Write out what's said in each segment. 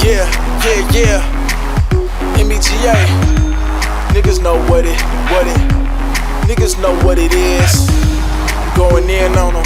MEGA. Niggas know what it. Niggas know what it is. I'm going in on them.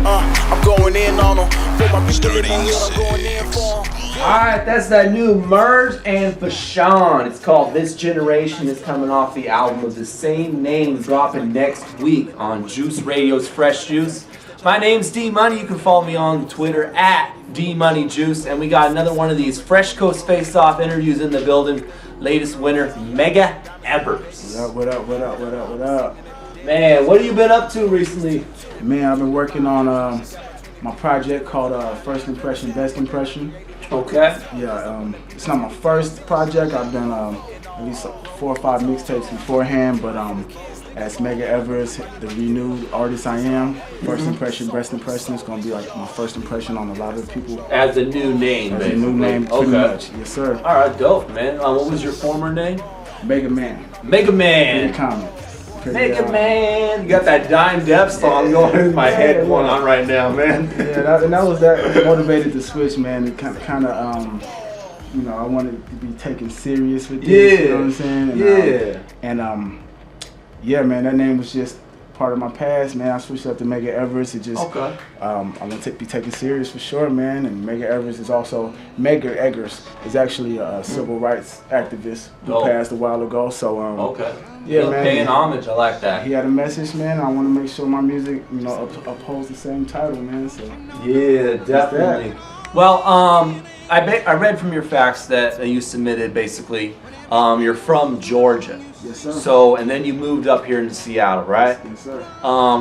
I'm going in on them. For my bitch, I'm going in for them. Alright, that's that new Merge and Fashawn. It's called This Generation. It's coming off the album of the same name, dropping next week on Juice Radio's Fresh Juice. My name's D Money. You can follow me on Twitter at DMoneyJuice. And we got another one of these Fresh Coast Faceoff interviews in the building. Latest winner, Mega EvErs. What up? Man, what have you been up to recently? Man, I've been working on my project called First Impression, Best Impression. Okay. Yeah, it's not my first project. I've done at least 4 or 5 mixtapes beforehand, but as Mega EvErs, the renewed artist I am, First Impression, Best Impression is gonna be like my first impression on a lot of people. As a new name, As a new name, pretty much. Yes, sir. All right, dope, man. What was your former name? Mega Man. Mega Man. Pretty common. Mega Man. You got that Dime Depth song going in my head going on right now, man. Yeah, that motivated the switch, man. It kind of you know, I wanted to be taken serious with this. You know what I'm saying? And, yeah, man, that name was just part of my past, man. I switched up to Mega EvErs. It just, I'm going to be taken serious for sure, man. And Mega EvErs is also, Mega EvErs is actually a civil rights activist who passed a while ago. So, yeah, man. Paying homage, I like that. He had a message, man. I want to make sure my music, you know, upholds the same title, man. So, yeah, definitely. Well, I read from your facts that you submitted basically, you're from Georgia. Yes, sir. So, and then you moved up here in Seattle, right? Yes, sir.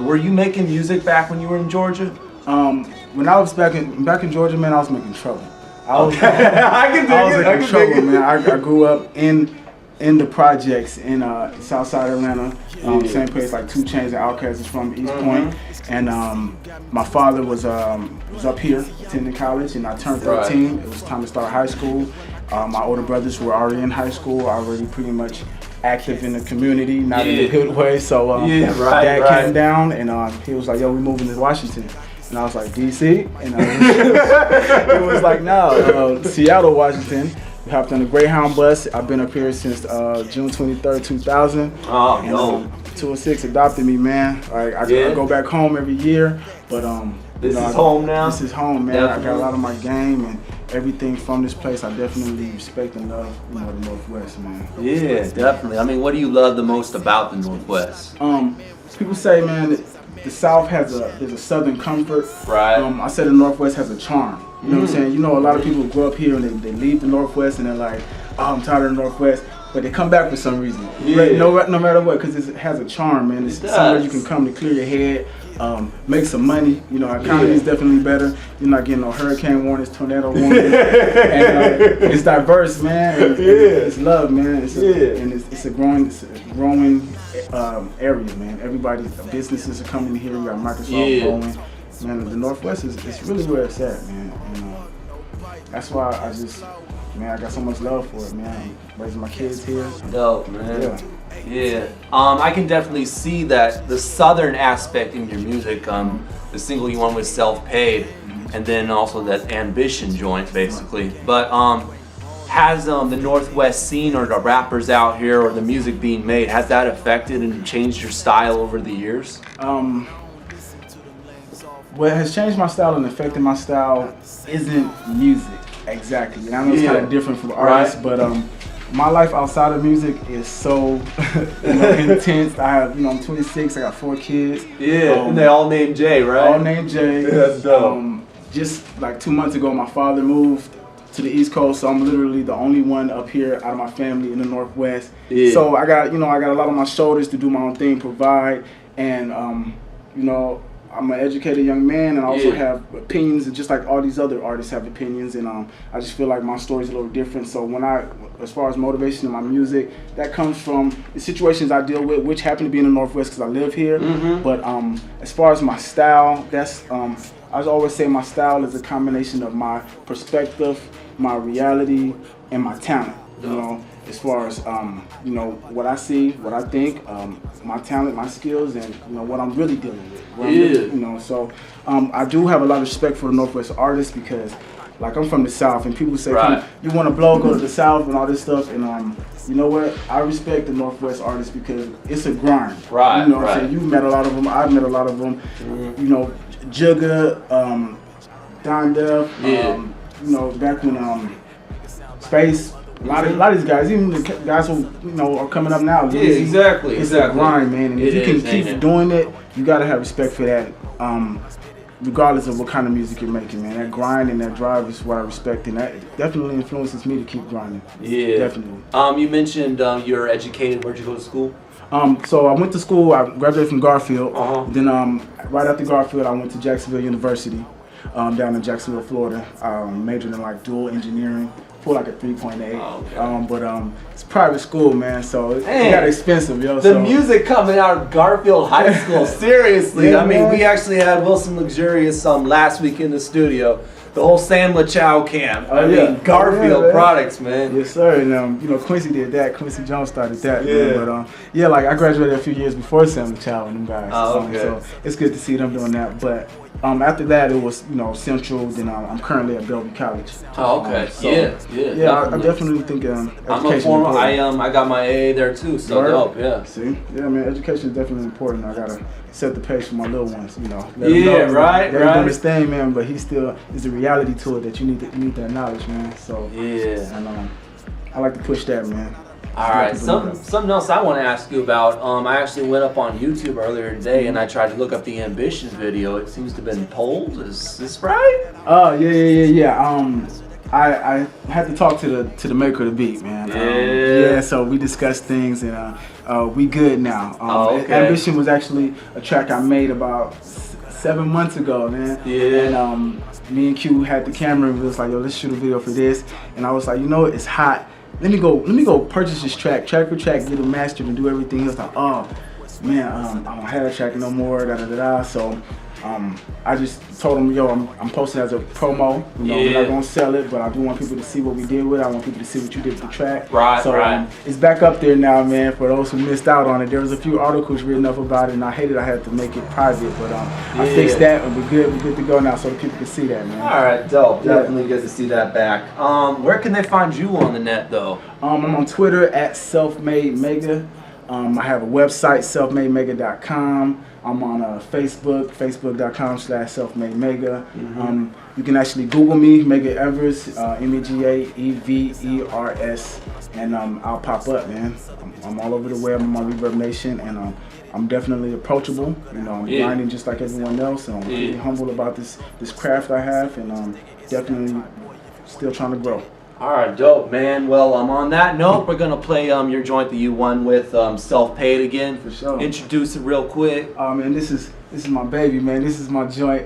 Were you making music back when you were in Georgia? When I was back in Georgia, man, I was making trouble. I was making trouble, man. I grew up in the projects in Southside Atlanta, same place like 2 Chainz and Outkast is from, East Point. And my father was up here attending college, and I turned 13. It was time to start high school. My older brothers were already in high school, already pretty much active in the community, not in a good way. So Dad came down, and he was like, "Yo, we moving to Washington." And I was like, "DC?" And it was like, "No, Seattle, Washington." We hopped on the Greyhound bus. I've been up here since June 23rd, 2000. Oh, and, no. 206 adopted me, man. I go back home every year, but this is home now. This is home, man. Definitely. I got a lot of my game and everything from this place. I definitely respect and love, you know, the Northwest, man. Yeah, definitely. I mean, what do you love the most about the Northwest? People say, man, that the South there's a Southern comfort. Right. I said the Northwest has a charm. You know what I'm saying? You know, a lot of people grow up here and they leave the Northwest and they're like, "Oh, I'm tired of the Northwest." But they come back for some reason. Yeah. No matter what, because it has a charm, man. It's somewhere you can come to clear your head, make some money. You know, economy is definitely better. You're not getting no hurricane warnings, tornado warnings. And it's diverse, man. And it's love, man. It's a growing area, man. Businesses are coming here. We got Microsoft growing. Man, the Northwest is really where it's at, man. And, that's why I got so much love for it, man. I'm raising my kids here. Dope, man. Yeah. I can definitely see that the Southern aspect in your music. The single you won was Self-Paid, and then also that Ambition joint, basically. But has the Northwest scene or the rappers out here or the music being made, has that affected and changed your style over the years? What has changed my style and affected my style isn't music exactly. And I know it's kind of different from artists, but my life outside of music is so intense. I have, I'm 26. I got 4 kids. Yeah, and they all named Jay, right? All named Jay. That's dope. Just like 2 months ago, my father moved to the East Coast, so I'm literally the only one up here out of my family in the Northwest. Yeah. So I got, I got a lot on my shoulders to do my own thing, provide, and I'm an educated young man, and I also have opinions, and just like all these other artists have opinions, and I just feel like my story's a little different. So as far as motivation in my music, that comes from the situations I deal with, which happen to be in the Northwest because I live here. But as far as my style, I always say my style is a combination of my perspective, my reality, and my talent. As far as what I see, what I think, my talent, my skills, and what I'm really dealing with. So I do have a lot of respect for the Northwest artists because Like, I'm from the South, and people say, Right. you want to blow, go to the South and all this stuff. And you know what? I respect the Northwest artists because it's a grind. Right, You know what right. I'm saying? You've met a lot of them. I've met a lot of them. You know, Jugga, Don Def, Yeah. you know, back when Space. A lot of these guys, even the guys who are coming up now. Yeah, exactly. It's a grind, man. And if you can ain't keep it? doing it, you gotta have respect for that. Regardless of what kind of music you're making, man. That grind and that drive is what I respect, and that definitely influences me to keep grinding. Yeah. Definitely. You mentioned you're educated. Where'd you go to school? So I went to school. I graduated from Garfield. Uh-huh. Then right after Garfield, I went to Jacksonville University, down in Jacksonville, Florida. Majored in like dual engineering. Pulled like a 3.8. Oh, okay. But it's private school, man. So it Man, got expensive, yo. The so. music coming out of Garfield High School. Seriously. Yeah, I mean, man. we actually had Wilson Luxurious last week in the studio. The whole Sam LaChow camp. I yeah. mean, Garfield man. products, man. Yes, sir. And Quincy did that. Quincy Jones started that. Yeah. Man. But like I graduated a few years before Sam Chow and them guys. Oh, okay. So it's good to see them doing that. But after that, it was Central. Then I'm currently at Bellevue College. Oh, okay. So, Yeah. I definitely think education. I'm a former. I got my AA there too. So Word. dope. Yeah. See, yeah, man, education is definitely important. I gotta set the pace for my little ones. Let them Yeah, know, right, Let him right. doing his thing, man. But he still is a reality to it that you need that knowledge, man. So Yeah. and I like to push that, man. All right, something else I want to ask you about. I actually went up on YouTube earlier today and I tried to look up the Ambition video. It seems to have been pulled. Is this right? Oh yeah. I had to talk to the maker of the beat, man. Yeah. So we discussed things and we good now. Okay. Ambition was actually a track I made about 7 months ago, man. Yeah. And me and Q had the camera and we was like, yo, let's shoot a video for this. And I was like, it's hot. Let me go purchase this track for track, get it mastered and do everything. He was like, oh man, I don't have a track no more, So I just told him, yo, I'm posting as a promo. We're not gonna sell it, but I do want people to see what we did with it. I want people to see what you did with the track. Right, so, right. It's back up there now, man. For those who missed out on it, there was a few articles written up about it, and I hated I had to make it private, but I fixed that, and we're good to go now, so the people can see that, man. All right, dope. Yeah. Definitely good to see that back. Where can they find you on the net, though? I'm on Twitter at selfmademega. I have a website, selfmademega.com. I'm on Facebook, facebook.com/selfmademega. You can actually Google me, Mega EvErs, MEGAEVERS, and I'll pop up, man. I'm all over the web. I'm on Reverb Nation, and I'm definitely approachable. I'm grinding just like everyone else, and I'm really humble about this craft I have, and definitely still trying to grow. All right, dope, man. Well, on that note, we're gonna play your joint that you won with, Self-Paid again. For sure. Introduce it real quick. Man, this is my baby, man. This is my joint,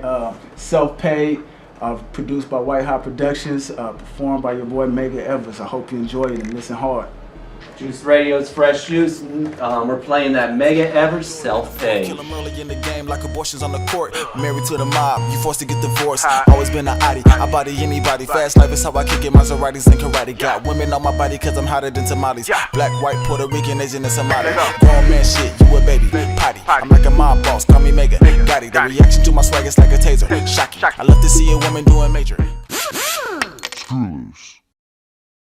Self-Paid, produced by White Hot Productions, performed by your boy Mega EvErs. I hope you enjoy it and listen hard. Juice Radio's Fresh Juice. We're playing that Mega EvErs Self-Paid. Kill 'em early in the game like abortions on the court. Married to the mob, you forced to get divorced. Always been an Audi, I body anybody. Fast life is how I kick it, Maseratis and karate. Got women on my body cause I'm hotter than tamales. Black, white, Puerto Rican, Asian and Somali. Grown man shit, you a baby, potty. I'm like a mob boss, call me Mega. Got it, the reaction to my swag is like a taser. Shocking, I love to see a woman doing major. Screws.